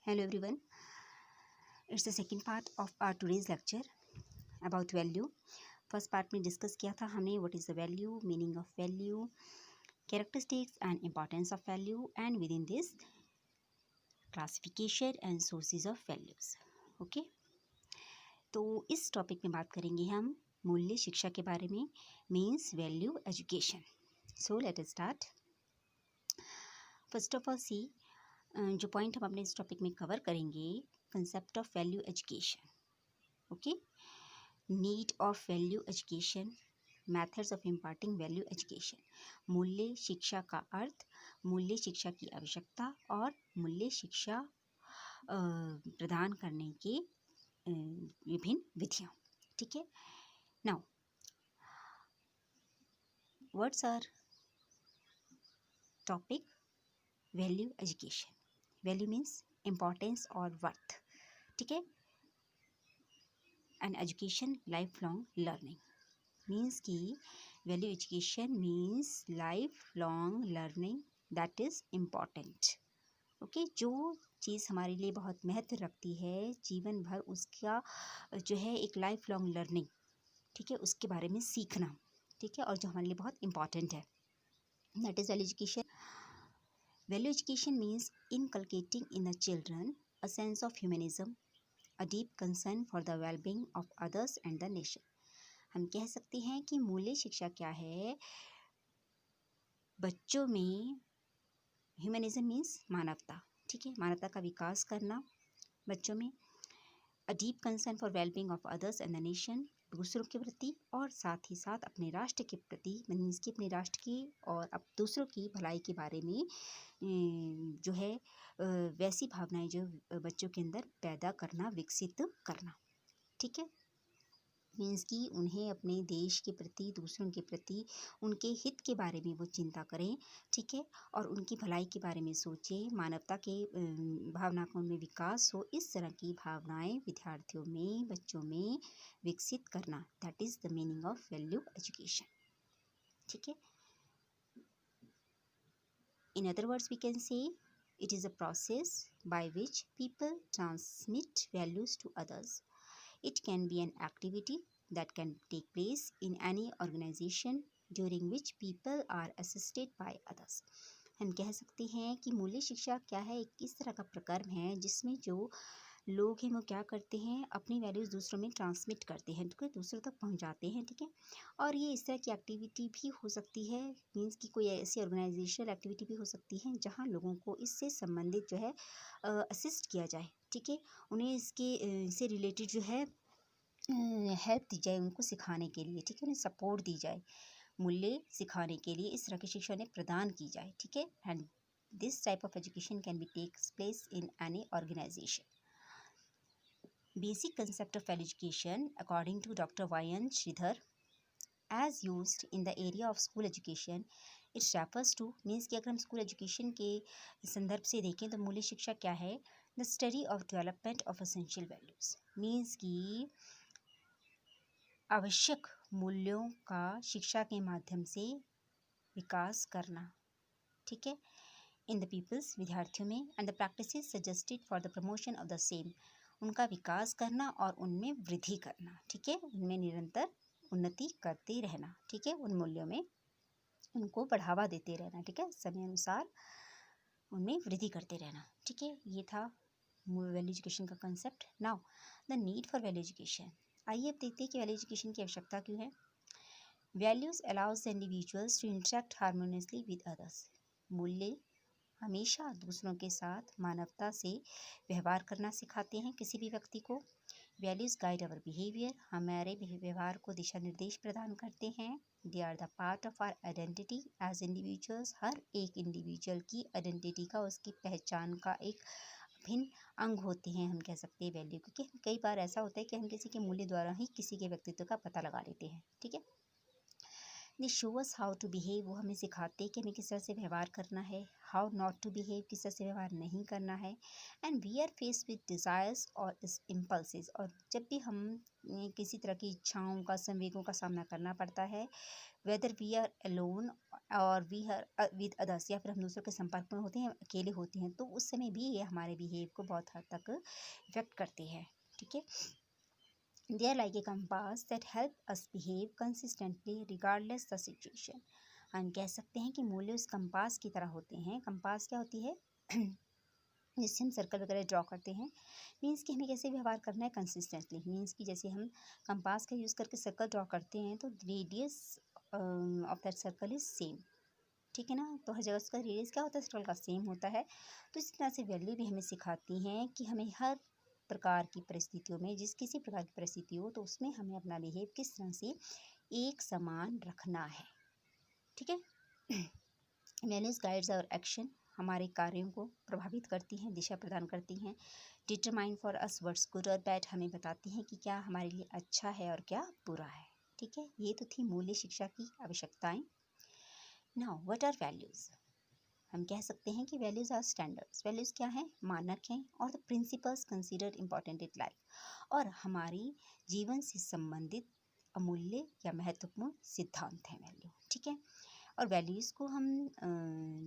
Hello everyone. It's the second part of our today's lecture about value. First part में discuss किया था हमने what is the value, meaning of value, characteristics and importance of value and with in this classification and sources of values. Okay, तो इस topic में बात करेंगे हम मूल्य शिक्षा के बारे में, means value education. So let us start. First of all see, जो पॉइंट हम अपने इस टॉपिक में कवर करेंगे, concept of value education. Okay, need of value education, methods of imparting value education. मूल्य शिक्षा का अर्थ, मूल्य शिक्षा की आवश्यकता और मूल्य शिक्षा प्रदान करने की विभिन्न विधियाँ. ठीक है. Now what's our topic? Value education. Value means importance और वर्थ. ठीक है. And education life long learning. Means की value education means life long learning that is important. Okay, जो चीज़ हमारे लिए बहुत महत्व रखती है, जीवन भर उसका जो है एक लाइफ लॉन्ग लर्निंग, ठीक है, उसके बारे में सीखना, ठीक है, और जो हमारे लिए बहुत इम्पॉर्टेंट है, that is value education. Value education means inculcating in the children a sense of humanism, a deep concern for the wellbeing of others and the nation. हम कह सकते हैं कि मूल्य शिक्षा क्या है? बच्चों में ह्यूमनिज्म मीन्स मानवता, ठीक है, मानवता का विकास करना बच्चों में. A deep concern for wellbeing of others and the nation, दूसरों के प्रति और साथ ही साथ अपने राष्ट्र के प्रति, मीन्स की अपने राष्ट्र की और अब दूसरों की भलाई के बारे में जो है वैसी भावनाएं जो बच्चों के अंदर पैदा करना, विकसित करना. ठीक है. मीन्स कि उन्हें अपने देश के प्रति, दूसरों के प्रति, उनके हित के बारे में वो चिंता करें, ठीक है, और उनकी भलाई के बारे में सोचें, मानवता के भावना का उनमें विकास हो. इस तरह की भावनाएं विद्यार्थियों में, बच्चों में विकसित करना, that is the meaning of value education. ठीक है. In other words we can say it is a process by which people transmit values to others. It can be an activity that can take place in any organization during which people are assisted by others. हम कह सकते हैं कि मूल्य शिक्षा क्या है? एक इस तरह का प्रकर्म है जिसमें जो लोग हैं वो क्या करते हैं, अपनी वैल्यूज़ दूसरों में ट्रांसमिट करते हैं, ठीक है, दूसरों तक पहुंचाते हैं. ठीक है. और ये इस तरह की एक्टिविटी भी हो सकती है, मीन्स कि कोई ऐसी ऑर्गेनाइजेशनल एक्टिविटी भी हो सकती है जहां लोगों को इससे संबंधित जो है असिस्ट किया जाए. ठीक है. उन्हें इससे रिलेटेड जो है हेल्प दी जाए, उनको सिखाने के लिए, ठीक है, उन्हें सपोर्ट दी जाए, मूल्य सिखाने के लिए इस तरह की शिक्षा उन्हें प्रदान की जाए. ठीक है. And this type of education can be takes place in any organisation. Basic concept of education according to Dr. Y.N. Sridhar as used in the area of school education, it refers to, means कि अगर हम school education के संदर्भ से देखें तो मूल्य शिक्षा क्या है? The study of development of essential values. Means कि आवश्यक मूल्यों का शिक्षा के माध्यम से विकास करना. ठीक है. इन द पीपल्स, विद्यार्थियों में, and the practices suggested for the promotion of the same, उनका विकास करना और उनमें वृद्धि करना. ठीक है. उनमें निरंतर उन्नति करते रहना. ठीक है. उन मूल्यों में उनको बढ़ावा देते रहना. ठीक है. समय अनुसार उनमें वृद्धि करते रहना. ठीक है. ये था वैल्यू एजुकेशन का concept. Now the need for value education. आइए अब देखते हैं कि वैल्यू एजुकेशन की आवश्यकता क्यों है. Values allows the individuals to interact harmoniously with others. मूल्य हमेशा दूसरों के साथ मानवता से व्यवहार करना सिखाते हैं किसी भी व्यक्ति को. वैल्यूज़ गाइड अवर बिहेवियर, हमारे व्यवहार को दिशा निर्देश प्रदान करते हैं. They are the part of our identity as individuals. हर एक इंडिविजुअल की आइडेंटिटी का, उसकी पहचान का एक भिन्न अंग होते हैं, हम कह सकते हैं वैल्यू. क्योंकि कई बार ऐसा होता है कि हम किसी के मूल्य द्वारा ही किसी के व्यक्तित्व का पता लगा लेते हैं. ठीक है. They show us how to behave, वो हमें सिखाते हैं कि हमें किस तरह से व्यवहार करना है, हाउ नॉट टू बिहेव, किस तरह से व्यवहार नहीं करना है। And we are face with desires और इम्पल्सेस, और जब भी हम किसी तरह की इच्छाओं का, संवेगों का सामना करना पड़ता है, वेदर वी आर अलोन और वी आर विद अदर्स, या फिर हम दूसरों के संपर्क में होते हैं, अकेले होते हैं, तो उस समय भी ये हमारे बिहेव को बहुत हद तक इफेक्ट करती है। ठीक है, they are like a compass that help us behave consistently regardless the situation. हम कह सकते हैं कि मूल्य उस कंपास की तरह होते हैं। कंपास क्या होती है? जिससे हम सर्कल वगैरह ड्रॉ करते हैं, मीन्स कि हमें कैसे व्यवहार करना है कंसिस्टेंटली। मीन्स कि जैसे हम कंपास का यूज़ करके सर्कल ड्रॉ करते हैं तो radius of that circle is same. ठीक है ना, तो हर जगह उसका रेडियस क्या होता है, सर्कल का सेम होता है। तो इस तरह से वैल्यू भी हमें सिखाती हैं कि हमें हर प्रकार की परिस्थितियों में, जिस किसी प्रकार की परिस्थिति हो, तो उसमें हमें अपना बिहेव किस तरह से एक समान रखना है। ठीक है, वैल्यूज गाइड्स आवर एक्शन, हमारे कार्यों को प्रभावित करती हैं, दिशा प्रदान करती हैं। Determine for us what's good और बैड, हमें बताती हैं कि क्या हमारे लिए अच्छा है और क्या बुरा है। ठीक है, ये तो थी मूल्य शिक्षा की आवश्यकताएं। Now what are values? हम कह सकते हैं कि वैल्यूज आर स्टैंडर्ड्स। वैल्यूज क्या हैं? मानक हैं और the principles considered important in life, और हमारी जीवन से संबंधित अमूल्य या महत्वपूर्ण सिद्धांत हैं वैल्यू। ठीक है, और वैल्यूज़ को हम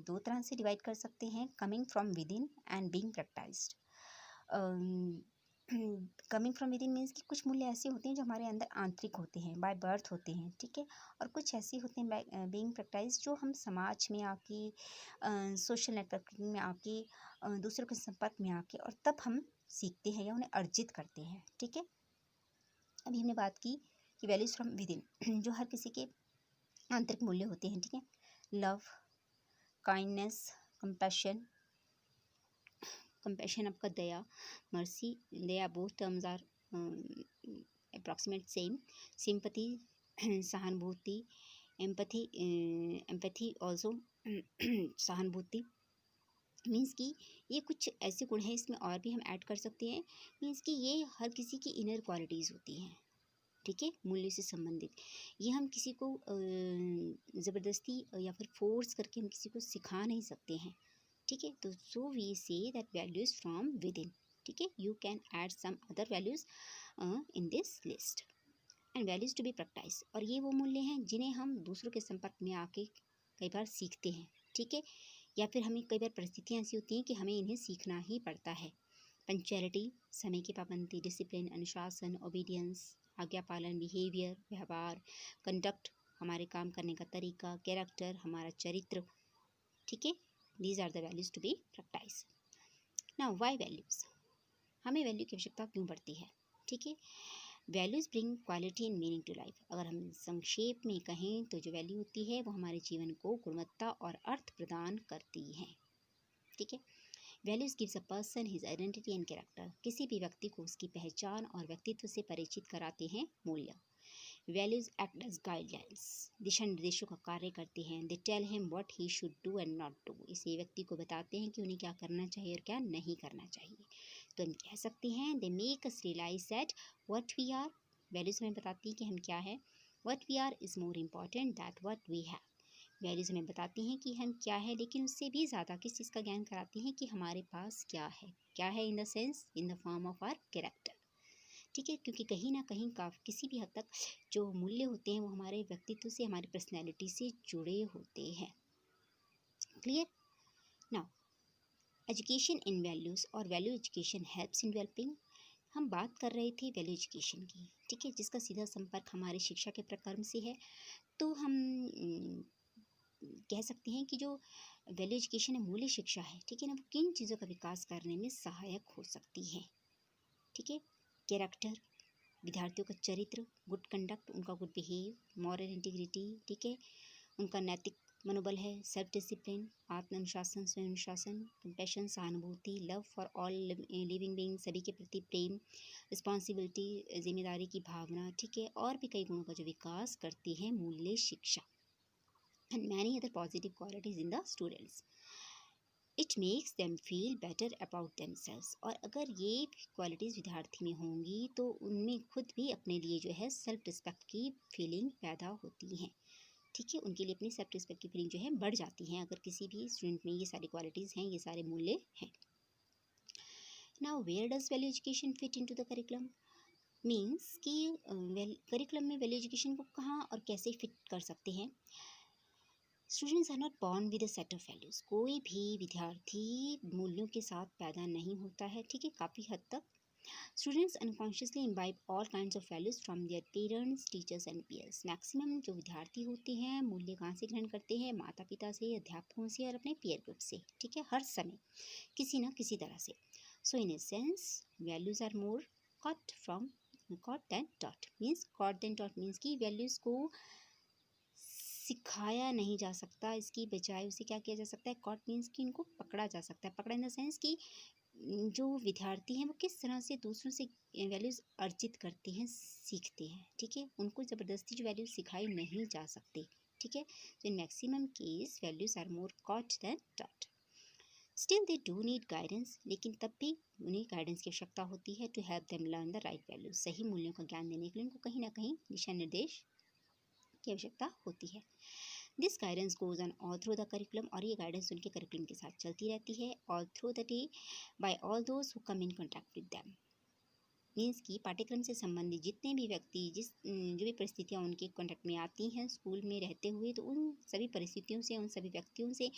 दो तरह से डिवाइड कर सकते हैं, coming from within and being practised. Coming from within means कि कुछ मूल्य ऐसे होते हैं जो हमारे अंदर आंतरिक होते हैं, बाय बर्थ होते हैं। ठीक है, और कुछ ऐसे होते हैं बीइंग प्रैक्टाइज, जो हम समाज में आके, सोशल नेटवर्किंग में आके, दूसरों के संपर्क में आके, और तब हम सीखते हैं या उन्हें अर्जित करते हैं। ठीक है, अभी हमने बात की कि वैल्यूज फ्रॉम विद इन जो हर किसी के आंतरिक मूल्य होते हैं। ठीक है, लव, काइंडनेस, कंपैशन, कंपैशन आपका दया, मर्सी, दया, both terms are approximate same. Sympathy, सहानुभूति, एम्पैथी, एम्पैथी ऑल्सो सहानुभूति। मीन्स कि ये कुछ ऐसे गुण हैं, इसमें और भी हम ऐड कर सकते हैं। मीन्स कि ये हर किसी की इनर क्वालिटीज़ होती हैं। ठीक है, मूल्य से संबंधित। ये हम किसी को ज़बरदस्ती या फिर फोर्स करके हम किसी को सिखा नहीं सकते हैं। ठीक है, तो so we say that values from within. ठीक है, you can add some other values in this list. And values to be practise, और ये वो मूल्य हैं जिन्हें हम दूसरों के संपर्क में आके कई बार सीखते हैं। ठीक है, या फिर हमें कई बार परिस्थितियाँ ऐसी होती हैं कि हमें इन्हें सीखना ही पड़ता है। पंक्चुअलिटी, समय की पाबंदी, डिसिप्लिन, अनुशासन, ओबीडियंस, आज्ञा पालन, बिहेवियर, व्यवहार, कंडक्ट, हमारे काम करने का तरीका, कैरेक्टर, हमारा चरित्र। ठीक है, these are the values to be practise. Now why values? हमें वैल्यू की आवश्यकता क्यों पड़ती है? ठीक है, values bring quality and meaning to life. अगर हम संक्षेप में कहें तो जो वैल्यू होती है वो हमारे जीवन को गुणवत्ता और अर्थ प्रदान करती है। ठीक है, values gives a person his identity and character, किसी भी व्यक्ति को उसकी पहचान और व्यक्तित्व से परिचित कराते हैं मूल्य। वैल्यूज एक्ट एज गाइडलाइंस, दिशा निर्देशों का कार्य करते हैं। They tell him what he should do and not do, इसे व्यक्ति को बताते हैं कि उन्हें क्या करना चाहिए और क्या नहीं करना चाहिए। तो हम कह सकते हैं they make us realise that what we are, वैल्यूज हमें बताती हैं कि हम क्या है। What we are is more important that what we have, वैल्यूज हमें बताती हैं कि हम क्या है, लेकिन उससे भी ज़्यादा किस चीज़ का ज्ञान कराती हैं कि हमारे पास क्या है। क्या है? In the sense, in the form of our character. ठीक है, क्योंकि कहीं ना कहीं का किसी भी हद तक जो मूल्य होते हैं वो हमारे व्यक्तित्व से, हमारी पर्सनैलिटी से जुड़े होते हैं। Clear? Now education in values और value education helps in developing. हम बात कर रहे थे वैल्यू एजुकेशन की। ठीक है, जिसका सीधा संपर्क हमारे शिक्षा के प्रक्रम से है। तो हम कह सकते हैं कि जो वैल्यू एजुकेशन है, मूल्य शिक्षा है, ठीक है ना, वो किन चीज़ों का विकास करने में सहायक हो सकती है। ठीक है, कैरेक्टर, विद्यार्थियों का चरित्र, गुड कंडक्ट, उनका गुड बिहेव, मॉरल इंटीग्रिटी। ठीक है, उनका नैतिक मनोबल है, सेल्फ डिसिप्लिन, आत्म अनुशासन, स्वयं अनुशासन, कंपैशन, सहानुभूति, love for all living being, सभी के प्रति प्रेम, रिस्पॉन्सिबिलिटी, जिम्मेदारी की भावना। ठीक है, और भी कई गुणों का जो विकास करती है मूल्य शिक्षा। and many other positive qualities in the students. It makes them feel better about themselves. और अगर ये क्वालिटीज़ विद्यार्थी में होंगी तो उनमें खुद भी अपने लिए जो है सेल्फ रिस्पेक्ट की फीलिंग पैदा होती हैं। ठीक है, उनके लिए अपनी सेल्फ रिस्पेक्ट की फीलिंग जो है बढ़ जाती है अगर किसी भी स्टूडेंट में ये सारी क्वालिटीज़ हैं, ये सारे मूल्य हैं। Now where does value education fit into the curriculum? Means कि करिकुलम में वैल्यू एजुकेशन को कहाँ और कैसे फिट कर सकते हैं। Students are not born with a set of values. कोई भी विद्यार्थी मूल्यों के साथ पैदा नहीं होता है, ठीक है, काफ़ी हद तक। Students unconsciously imbibe all kinds of values from their parents, teachers and peers. Maximum जो विद्यार्थी होते हैं मूल्य कहाँ से ग्रहण करते हैं? माता पिता से, अध्यापकों से और अपने पीयर ग्रुप से, ठीक है, हर समय किसी ना किसी तरह से। So in a sense values are more caught than taught। Means caught than taught means कि वैल्यूज़ को सिखाया नहीं जा सकता, इसकी बजाय उसे क्या किया जा सकता है? caught मीन्स कि इनको पकड़ा जा सकता है। पकड़ा इन द सेंस कि जो विद्यार्थी हैं वो किस तरह से दूसरों से वैल्यूज़ अर्जित करते हैं, सीखते हैं, ठीक है, उनको ज़बरदस्ती जो वैल्यूज़ सिखाई नहीं जा सकती, ठीक है। तो in maximum case values are more caught than taught। Still they do need guidance, लेकिन तब भी उन्हें गाइडेंस की आवश्यकता होती है to help them learn the right value. सही मूल्यों का ज्ञान देने के लिए उनको कहीं ना कहीं दिशा निर्देश की आवश्यकता होती है। This guidance goes on all through the curriculum, और ये गाइडेंस उनके करिकुलम के साथ चलती रहती है all through the day by all those who come in contact with them. मीन्स कि पाठ्यक्रम से संबंधित जितने भी व्यक्ति जो भी परिस्थितियाँ उनके कॉन्टैक्ट में आती हैं स्कूल में रहते हुए, तो उन सभी परिस्थितियों से, उन सभी व्यक्तियों से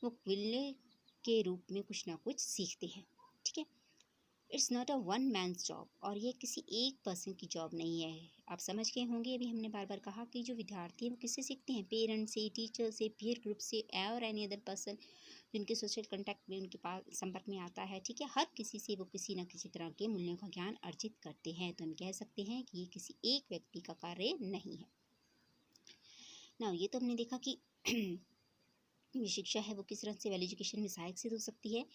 वो मूल्य के रूप में कुछ ना कुछ सीखते हैं, ठीक है। It's not a one man's job, और ये किसी एक पर्सन की जॉब नहीं है। आप समझ गए होंगे, अभी हमने बार बार कहा कि जो विद्यार्थी हैं वो किससे सीखते हैं? पेरेंट्स से, टीचर से, पीयर ग्रुप से और एनी अदर पर्सन जिनके सोशल कॉन्टैक्ट में उनके पास संपर्क में आता है, ठीक है। हर किसी से वो किसी न किसी तरह के मूल्यों का ज्ञान अर्जित करते हैं। तो हम कह सकते हैं कि ये किसी एक व्यक्ति का कार्य नहीं है ना। ये तो हमने देखा कि ये शिक्षा है वो किस तरह से वैल्यू एजुकेशन में सहायक सिद्ध हो सकती है।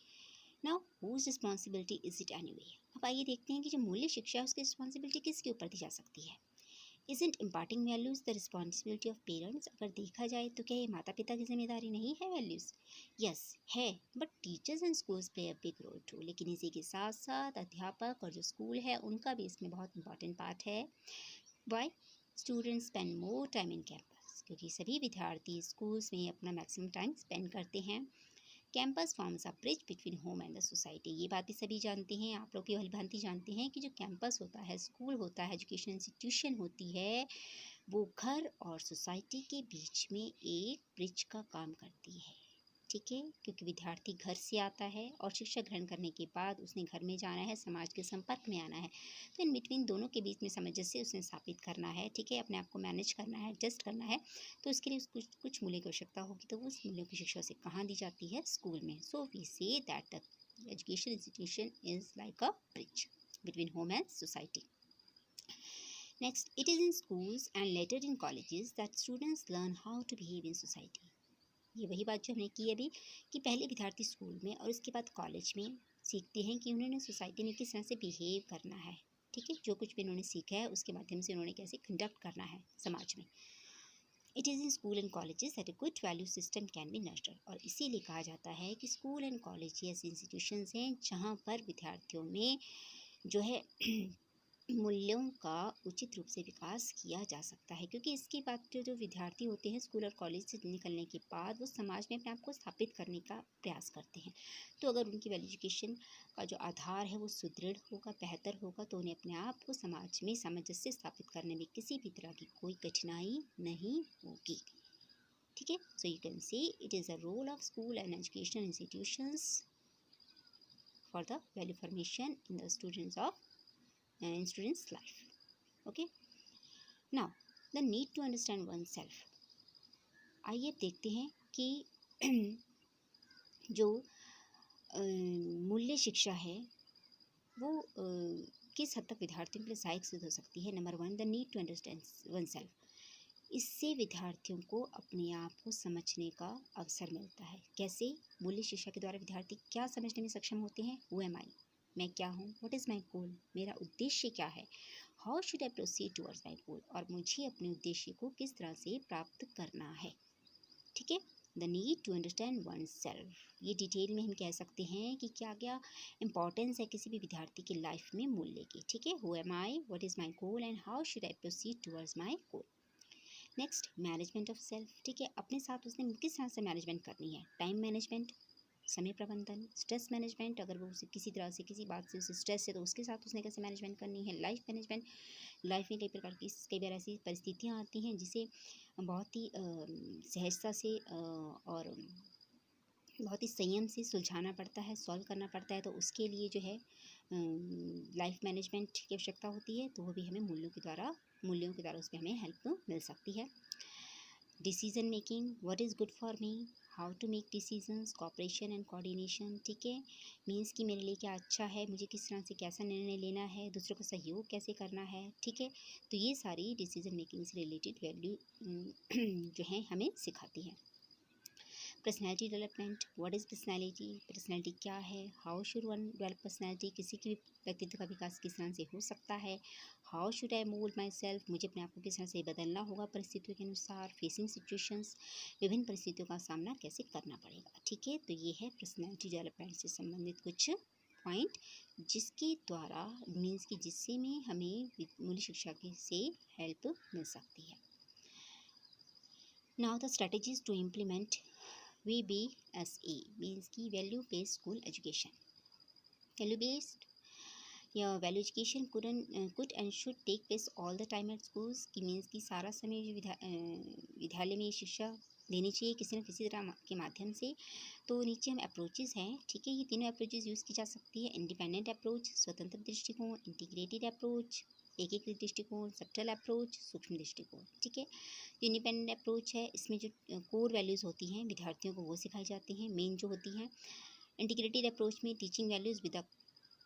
Now whose responsibility is it anyway? अब आइए देखते हैं कि जो मूल्य शिक्षा है उसकी रिस्पॉन्सिबिलिटी किसके ऊपर दी जा सकती है। Isn't imparting values the responsibility of parents? अगर देखा जाए तो क्या ये माता पिता की जिम्मेदारी नहीं है वैल्यूज? यस है, but teachers and schools play a big role too. लेकिन इसी के साथ साथ अध्यापक और जो स्कूल है उनका भी इसमें बहुत इंपॉर्टेंट पार्ट है। Why? Students spend more time in campus, क्योंकि सभी विद्यार्थी स्कूल्स में अपना मैक्सिमम टाइम स्पेंड करते हैं। Campus forms a bridge between home and the society. ये बात भी सभी जानते हैं, आप लोग भी भली भांति जानते हैं कि जो कैंपस होता है, स्कूल होता है, एजुकेशन इंस्टीट्यूशन होती है, वो घर और सोसाइटी के बीच में एक ब्रिज का काम करती है, ठीक है। क्योंकि विद्यार्थी घर से आता है और शिक्षा ग्रहण करने के बाद उसने घर में जाना है, समाज के संपर्क में आना है। तो इन बिटवीन दोनों के बीच में सामंजस्य उसने स्थापित करना है, ठीक है, अपने आप को मैनेज करना है, एडजस्ट करना है। तो इसके लिए कुछ मूल्य की आवश्यकता होगी, तो उस मूल्यों की शिक्षा उसे कहाँ दी जाती है? स्कूल में। So we say that the education institution is like a bridge between home and society. Next, it is in schools and later in colleges that students learn how to behave in society. ये वही बात जो हमने की अभी कि पहले विद्यार्थी स्कूल में और उसके बाद कॉलेज में सीखते हैं कि उन्होंने सोसाइटी में किस तरह से बिहेव करना है, ठीक है। जो कुछ भी उन्होंने सीखा है उसके माध्यम से उन्होंने कैसे कंडक्ट करना है समाज में। It is in school and colleges that a good value system can be nurtured. और इसीलिए कहा जाता है कि स्कूल एंड कॉलेज ऐसे इंस्टीट्यूशंस हैं जहाँ पर विद्यार्थियों में जो है मूल्यों का उचित रूप से विकास किया जा सकता है। क्योंकि इसके बाद जो विद्यार्थी होते हैं स्कूल और कॉलेज से निकलने के बाद वो समाज में अपने आप को स्थापित करने का प्रयास करते हैं। तो अगर उनकी वैल्यू एजुकेशन का जो आधार है वो सुदृढ़ होगा, बेहतर होगा, तो उन्हें अपने आप को समाज में सामंजस्य स्थापित करने में किसी भी तरह की कोई कठिनाई नहीं होगी, ठीक है। So you can see it is a role of school and educational institutions for the value formation in the students life. Okay, now the need to understand oneself. आइए देखते हैं कि जो मूल्य शिक्षा है वो किस हद तक विद्यार्थियों के लिए सहायक सिद्ध हो सकती है। Number 1, the need to understand oneself. इससे विद्यार्थियों को अपने आप को समझने का अवसर मिलता है। कैसे? मूल्य शिक्षा के द्वारा विद्यार्थी क्या समझने में सक्षम होते हैं? हु एम आई, मैं क्या हूँ, व्हाट इज़ माई गोल, मेरा उद्देश्य क्या है, how should I proceed towards my goal, और मुझे अपने उद्देश्य को किस तरह से प्राप्त करना है, ठीक है। The need to understand oneself, ये डिटेल में हम कह सकते हैं कि क्या क्या इंपॉर्टेंस है किसी भी विद्यार्थी की लाइफ में मूल्य की, ठीक है। Who am I, what is my goal and how should I proceed towards my goal. Next, management of self, ठीक है, अपने साथ उसने किस तरह से मैनेजमेंट करनी है। टाइम मैनेजमेंट, समय प्रबंधन, स्ट्रेस मैनेजमेंट, अगर वो उसे किसी तरह से किसी बात से उसे स्ट्रेस है तो उसके साथ उसने कैसे मैनेजमेंट करनी है। लाइफ मैनेजमेंट, लाइफ में कई बार ऐसी परिस्थितियाँ आती हैं जिसे बहुत ही सहजता से और बहुत ही संयम से सुलझाना पड़ता है, सॉल्व करना पड़ता है, तो उसके लिए जो है लाइफ मैनेजमेंट की आवश्यकता होती है, तो वो भी हमें मूल्यों के द्वारा उसमें हमें हेल्प मिल सकती है। Decision making, what is good for me, how to make decisions, cooperation and coordination, ठीक है, मीन्स कि मेरे लिए क्या अच्छा है, मुझे किस तरह से कैसा निर्णय लेना है, दूसरों का सहयोग कैसे करना है, ठीक है, तो ये सारी डिसीजन मेकिंग से रिलेटेड वैल्यू जो है हमें सिखाती है। Personality development, what is personality, personality क्या है, how should one develop personality, किसी की व्यक्तित्व का विकास किस तरह से हो सकता है। How should I mould my self, मुझे अपने आप को किस तरह से बदलना होगा परिस्थितियों के अनुसार। फेसिंग सिचुएशंस, विभिन्न परिस्थितियों का सामना कैसे करना पड़ेगा, ठीक है, तो ये है पर्सनैलिटी डेवलपमेंट से संबंधित कुछ पॉइंट, जिसके द्वारा मीन्स कि जिससे में हमें मूल्य शिक्षा की से हेल्प मिल सकती है। Now the strategies to implement VBSE, means की value based school education. Value based या value education could and should take place all the time at schools, की मीन्स की सारा समय विद्यालय में शिक्षा देनी चाहिए किसी न किसी तरह के माध्यम से। तो नीचे हम अप्रोचेस हैं, ठीक है, ये तीनों अप्रोचेस यूज़ की जा सकती है। इंडिपेंडेंट अप्रोच, स्वतंत्र दृष्टिकोण, इंटीग्रेटेड अप्रोच, एकीकृत दृष्टिकोण, सबटल अप्रोच, सूक्ष्म दृष्टिकोण, ठीक है। जो इंडिपेंडेंट अप्रोच है इसमें जो कोर वैल्यूज़ होती हैं विद्यार्थियों को वो सिखाई जाती हैं, मेन जो होती हैं। इंटीग्रेटेड अप्रोच में teaching values with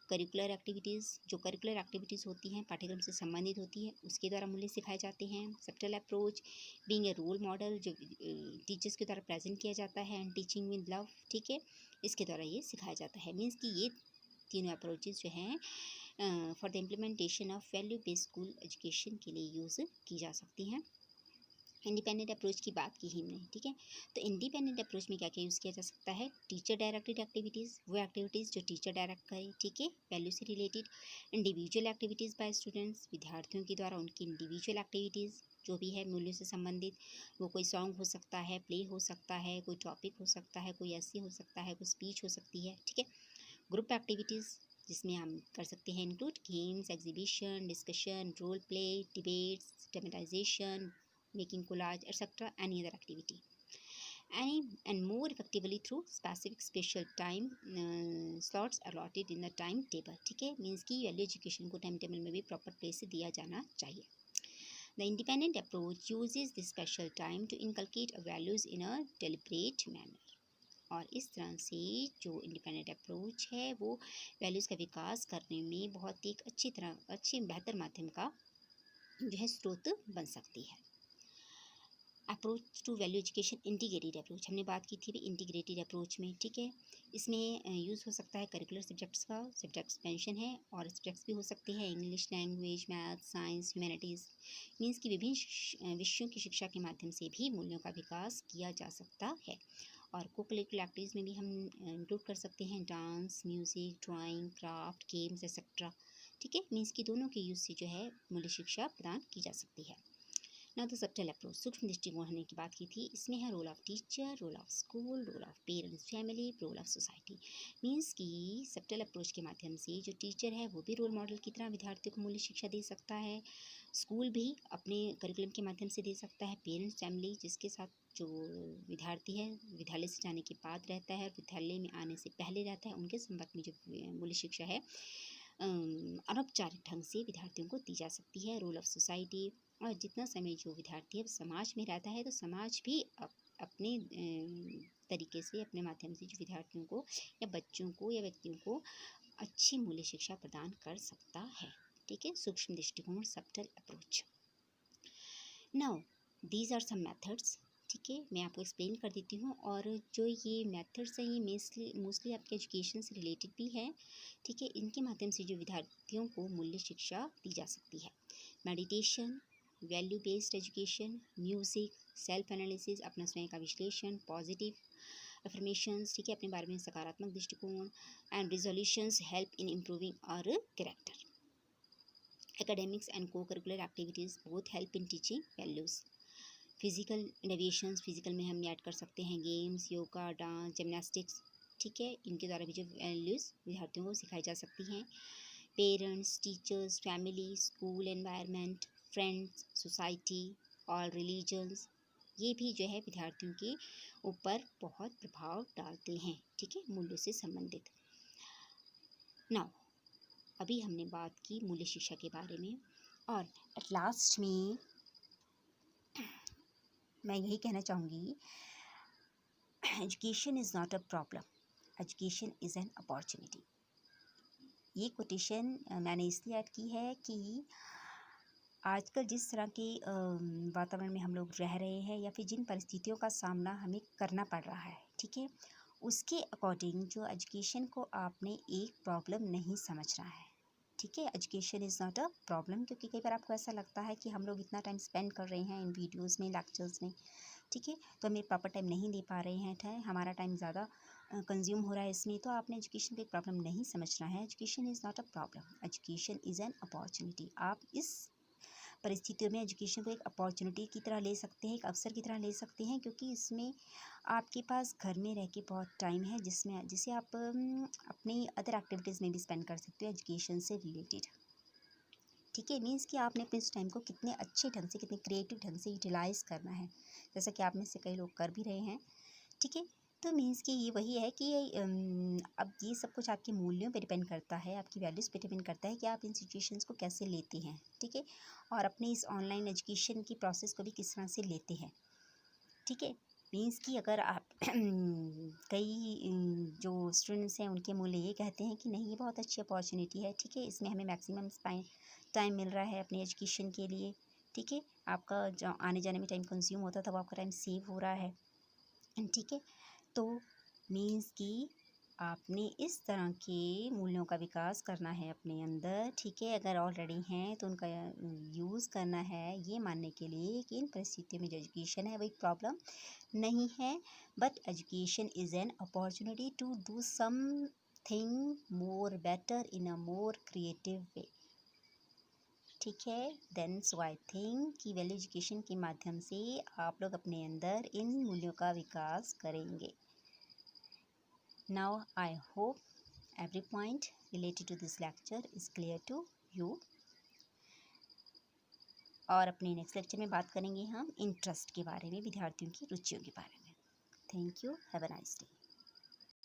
curricular activities, जो करिकुलर एक्टिविटीज़ होती हैं पाठ्यक्रम से संबंधित होती है उसके द्वारा मूल्य सिखाए जाते हैं। Subtle approach being a role model, जो टीचर्स के द्वारा प्रेजेंट किया जाता है, एंड टीचिंग विद लव, ठीक है, इसके द्वारा ये सिखाया जाता है। मीन्स कि ये तीनों अप्रोचेज जो हैं for the implementation of value based school education के लिए यूज़ की जा सकती हैं। इंडिपेंडेंट अप्रोच की बात की ही हमने, ठीक है, तो इंडिपेंडेंट अप्रोच में क्या क्या यूज़ किया जा सकता है। टीचर डायरेक्टेड एक्टिविटीज़, वो एक्टिविटीज़ जो टीचर डायरेक्ट करे, ठीक है, वैल्यू से related. Individual activities by students, विद्यार्थियों के द्वारा उनकी इंडिविजुअल एक्टिविटीज़ जो भी है मूल्यों से संबंधित, वो कोई सॉन्ग हो सकता है, प्ले हो सकता है, कोई टॉपिक हो सकता है, कोई ऐसी हो सकता है, कोई स्पीच हो सकती है, ठीक है। ग्रुप एक्टिविटीज़ जिसमें हम कर सकते हैं include games, exhibition, discussion, role play, debates, thematisation, making collage, etc. Any other activity. Any and more effectively through specific special time slots allotted in the time table, ठीक है, मीन्स की value education को time table में भी proper place से दिया जाना चाहिए। The independent approach uses this special time to inculcate values in a deliberate manner. और इस तरह से जो इंडिपेंडेंट अप्रोच है वो वैल्यूज़ का विकास करने में बहुत ही एक अच्छी बेहतर माध्यम का जो है स्रोत बन सकती है। Approach to value education, integrated approach, हमने बात की थी भी इंटीग्रेटेड अप्रोच में, ठीक है, इसमें यूज़ हो सकता है करिकुलर सब्जेक्ट्स का, सब्जेक्ट एक्सपेंशन है, और सब्जेक्ट्स भी हो सकते हैं English language, math, science, humanities, means की विभिन्न विषयों की शिक्षा के माध्यम से भी मूल्यों का विकास किया जा सकता है। और को करिकुलर एक्टिविटीज़ में भी हम इंक्लूड कर सकते हैं dance, music, drawing, craft, games etcetera, ठीक है, मीन्स की दोनों के यूज़ से जो है मूल्य शिक्षा प्रदान की जा सकती है। नाउ द सबटल अप्रोच, सूक्ष्म दृष्टिकोण हमने की बात की थी, इसमें है role of teacher, role of school, role of parents, family, role of society. Means की सबटल अप्रोच के माध्यम से जो टीचर है वो भी रोल मॉडल की तरह विद्यार्थियों को मूल्य शिक्षा दे सकता है, स्कूल भी अपने करिकुलम के माध्यम से दे सकता है, पेरेंट्स, फैमिली जिसके साथ जो विद्यार्थी है विद्यालय से जाने के बाद रहता है और विद्यालय में आने से पहले रहता है, उनके संपर्क में जो मूल्य शिक्षा है अनौपचारिक ढंग से विद्यार्थियों को दी जा सकती है। रोल ऑफ सोसाइटी, और जितना समय जो विद्यार्थी है समाज में रहता है तो समाज भी अपने तरीके से अपने माध्यम से जो विद्यार्थियों को या बच्चों को या व्यक्तियों को अच्छी मूल्य शिक्षा प्रदान कर सकता है, ठीक है, सूक्ष्म दृष्टिकोण, subtle approach. Now these are some methods, ठीक है, मैं आपको एक्सप्लेन कर देती हूँ, और जो ये मेथड्स हैं ये मोस्टली आपके एजुकेशन से रिलेटेड भी है, ठीक है, इनके माध्यम से जो विद्यार्थियों को मूल्य शिक्षा दी जा सकती है। Meditation, value based education, music, self analysis, अपना स्वयं का विश्लेषण, पॉजिटिव अफर्मेशंस, ठीक है, अपने बारे में सकारात्मक दृष्टिकोण, and resolutions help in improving our character. Academics and co curricular activities both help in teaching values. Physical deviations, physical में हम ऐड कर सकते हैं गेम्स, योगा, डांस, जिमनास्टिक्स, ठीक है। इनके द्वारा भी जो वैल्यूज़ विद्यार्थियों को सिखाई जा सकती हैं। Parents, teachers, family, school environment, friends, society और रिलीजन्स, ये भी जो है विद्यार्थियों के ऊपर बहुत प्रभाव डालते हैं, ठीक है, मूल्यों से संबंधित। नाउ अभी हमने बात की मूल्य शिक्षा के बारे में, और एट लास्ट में मैं यही कहना चाहूँगी, education is not a problem, education is an opportunity. ये कोटेशन मैंने इसलिए ऐड की है कि आजकल जिस तरह के वातावरण में हम लोग रह रहे हैं, या फिर जिन परिस्थितियों का सामना हमें करना पड़ रहा है, ठीक है, उसके अकॉर्डिंग जो एजुकेशन को आपने एक प्रॉब्लम नहीं समझना है, ठीक है। Education is not a problem, क्योंकि कई बार आपको ऐसा लगता है कि हम लोग इतना टाइम स्पेंड कर रहे हैं इन वीडियोज़ में, लेक्चर्स में, ठीक है, तो हमें प्रॉपर टाइम नहीं दे पा रहे हैं, हमारा टाइम ज़्यादा कंज्यूम हो रहा है इसमें, तो आपने एजुकेशन को एक प्रॉब्लम नहीं समझना है। Education is not a problem, education is an opportunity. आप इस परिस्थितियों में एजुकेशन को एक अपॉर्चुनिटी की तरह ले सकते हैं, एक अवसर की तरह ले सकते हैं, क्योंकि इसमें आपके पास घर में रह के बहुत टाइम है जिसे आप अपनी अदर एक्टिविटीज़ में भी स्पेंड कर सकते हो एजुकेशन से रिलेटेड, ठीक है। मीन्स कि आपने अपने इस टाइम को कितने अच्छे ढंग से, कितने क्रिएटिव ढंग से यूटिलाइज़ करना है, जैसा कि आप में से कई लोग कर भी रहे हैं, ठीक है। तो मीन्स कि ये वही है कि अब ये सब कुछ आपके मूल्यों पे डिपेंड करता है, आपकी वैल्यूज़ पे डिपेंड करता है कि आप इन सिचुएशंस को कैसे लेते हैं, ठीक है, और अपने इस ऑनलाइन एजुकेशन की प्रोसेस को भी किस तरह से लेते हैं, ठीक है। मीन्स कि अगर आप कई जो स्टूडेंट्स हैं उनके मूल्य ये कहते हैं कि नहीं, ये बहुत अच्छी अपॉर्चुनिटी है, ठीक है, इसमें हमें मैक्सिमम टाइम मिल रहा है अपनी एजुकेशन के लिए, ठीक है, आपका जो आने जाने में टाइम कंज्यूम होता था वो आपका टाइम सेव हो रहा है, ठीक है। तो मीन्स कि आपने इस तरह के मूल्यों का विकास करना है अपने अंदर, ठीक है। अगर ऑलरेडी हैं तो उनका यूज़ करना है, ये मानने के लिए कि इन परिस्थितियों में जो एजुकेशन है वो एक प्रॉब्लम नहीं है, but education is an opportunity to do something more better in a more creative way, ठीक है। देन सो आई थिंक कि वैल्यू एजुकेशन के माध्यम से आप लोग अपने अंदर इन मूल्यों का विकास करेंगे। Now I hope every point related to this lecture is clear to you. और अपने नेक्स्ट लेक्चर में बात करेंगे हम इंटरेस्ट के बारे में, विद्यार्थियों की रुचियों के बारे में। Thank you, have a nice day.